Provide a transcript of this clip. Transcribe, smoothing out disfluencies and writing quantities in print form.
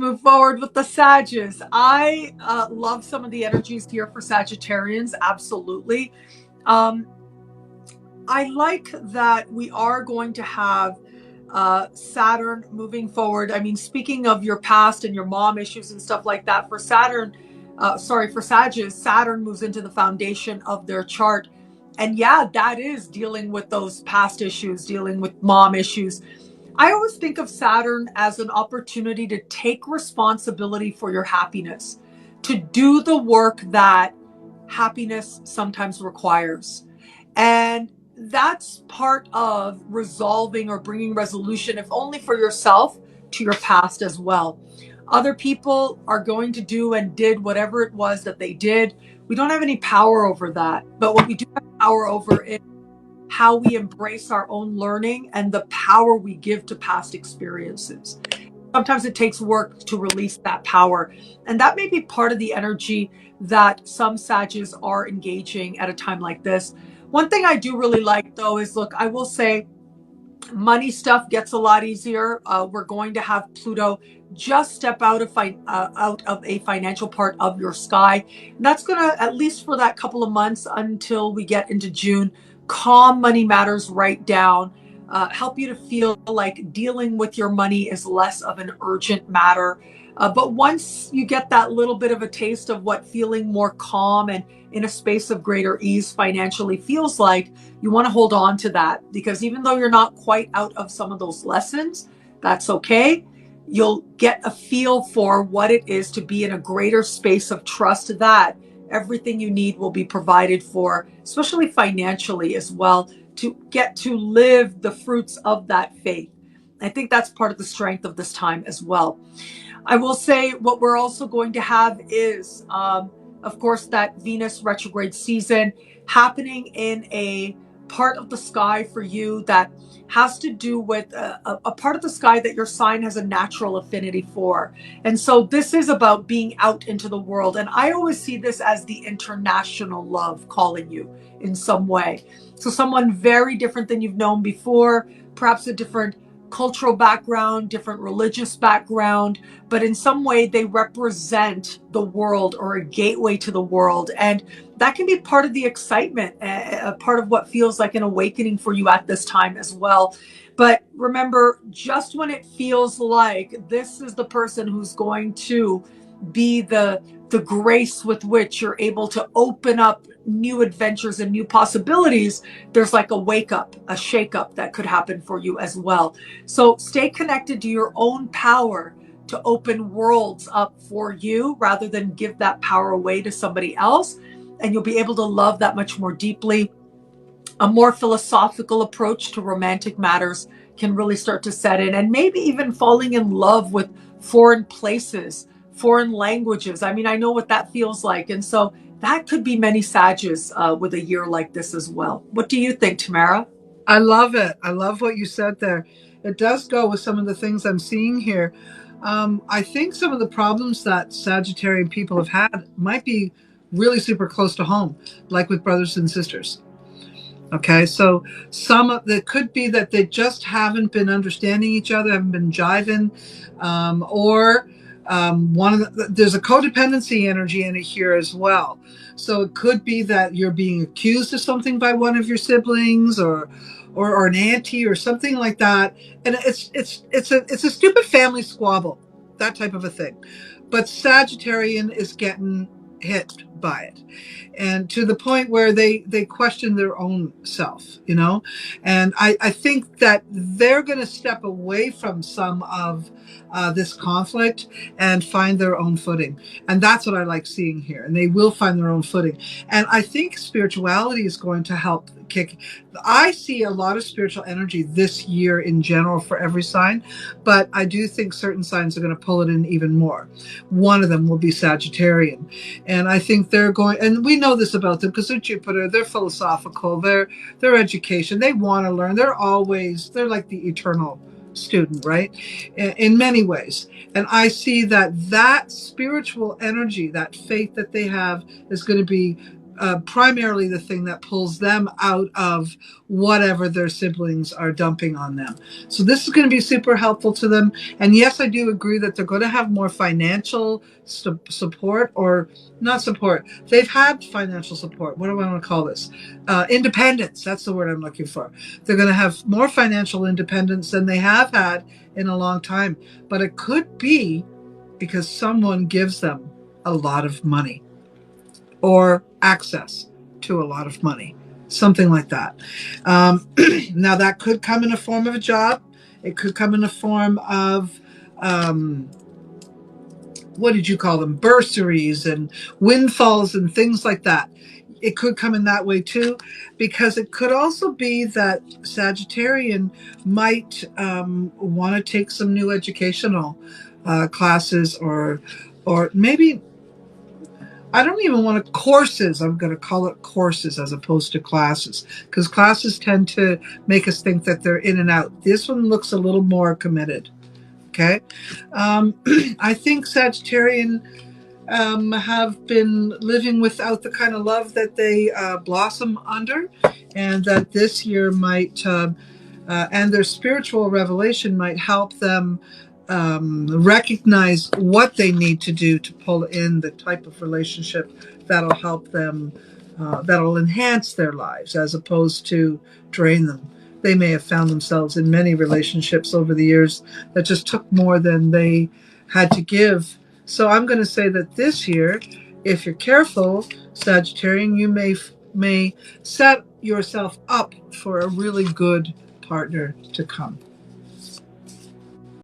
Move forward with the Sagittarius. I love some of the energies here for Sagittarians. Absolutely. Um, I like that we are going to have Saturn moving forward. I mean, speaking of your past and your mom issues and stuff like that, for Saturn, for Sagittarius, Saturn moves into the foundation of their chart. And yeah, that is dealing with those past issues, dealing with mom issues. I always think of Saturn as an opportunity to take responsibility for your happiness, to do the work that happiness sometimes requires. And that's part of resolving or bringing resolution, if only for yourself, to your past as well. Other people are going to do and did whatever it was that they did. We don't have any power over that. But what we do have power over is how we embrace our own learning and the power we give to past experiences. Sometimes it takes work to release that power. And that may be part of the energy that some Sages are engaging at a time like this. One thing I do really like, though, is look, I will say money stuff gets a lot easier. We're going to have Pluto just step out of a financial part of your sky. And that's going to, at least for that couple of months until we get into June, calm money matters right down. Help you to feel like dealing with your money is less of an urgent matter. But once you get that little bit of a taste of what feeling more calm and in a space of greater ease financially feels like, you want to hold on to that, because even though you're not quite out of some of those lessons, that's okay. You'll get a feel for what it is to be in a greater space of trust that everything you need will be provided for, especially financially as well, to get to live the fruits of that faith. I think that's part of the strength of this time as well. I will say what we're also going to have is, of course, that Venus retrograde season happening in a part of the sky for you that has to do with a part of the sky that your sign has a natural affinity for. And so this is about being out into the world. And I always see this as the international love calling you in some way. So someone very different than you've known before, perhaps a different cultural background, different religious background, but in some way they represent the world or a gateway to the world. And that can be part of the excitement, a part of what feels like an awakening for you at this time as well. But remember, just when it feels like this is the person who's going to be the grace with which you're able to open up new adventures and new possibilities, there's like a wake up, a shake up that could happen for you as well. So stay connected to your own power to open worlds up for you rather than give that power away to somebody else. And you'll be able to love that much more deeply. A more philosophical approach to romantic matters can really start to set in, and maybe even falling in love with foreign places, foreign languages. I mean, I know what that feels like. And so that could be many Sages with a year like this as well. What do you think, Tamara? I love it. I love what you said there. It does go with some of the things I'm seeing here. I think some of the problems that Sagittarian people have had might be really super close to home, like with brothers and sisters. Okay, so some of it could be that they just haven't been understanding each other, haven't been jiving, or there's a codependency energy in it here as well. So it could be that you're being accused of something by one of your siblings, or an auntie or something like that, and it's a stupid family squabble, that type of a thing. But Sagittarian is getting hit by it, and to the point where they question their own self, and I think that they're going to step away from some of this conflict and find their own footing. And that's what I like seeing here, and they will find their own footing. And I think spirituality is going to help kick. I see a lot of spiritual energy this year in general for every sign, but I do think certain signs are going to pull it in even more. One of them will be Sagittarian, and I think they're going, and we know this about them because they're Jupiter, they're philosophical, their education, they want to learn, they're like the eternal student, right? In many ways. And I see that spiritual energy, that faith that they have, is going to be primarily the thing that pulls them out of whatever their siblings are dumping on them. So this is going to be super helpful to them. And yes, I do agree that they're going to have more financial support, or not support. They've had financial support. What do I want to call this? Independence. That's the word I'm looking for. They're going to have more financial independence than they have had in a long time. But it could be because someone gives them a lot of money or access to a lot of money, something like that. Now, that could come in the form of a job. It could come in the form of, what did you call them? Bursaries and windfalls and things like that. It could come in that way too, because it could also be that Sagittarian might want to take some new educational classes, or maybe, I don't even want to courses. I'm going to call it courses as opposed to classes, because classes tend to make us think that they're in and out. This one looks a little more committed. Okay. I think Sagittarian have been living without the kind of love that they blossom under, and that this year might, and their spiritual revelation might help them recognize what they need to do to pull in the type of relationship that'll help them, that'll enhance their lives as opposed to drain them. They may have found themselves in many relationships over the years that just took more than they had to give. So I'm going to say that this year, if you're careful, Sagittarian, you may set yourself up for a really good partner to come.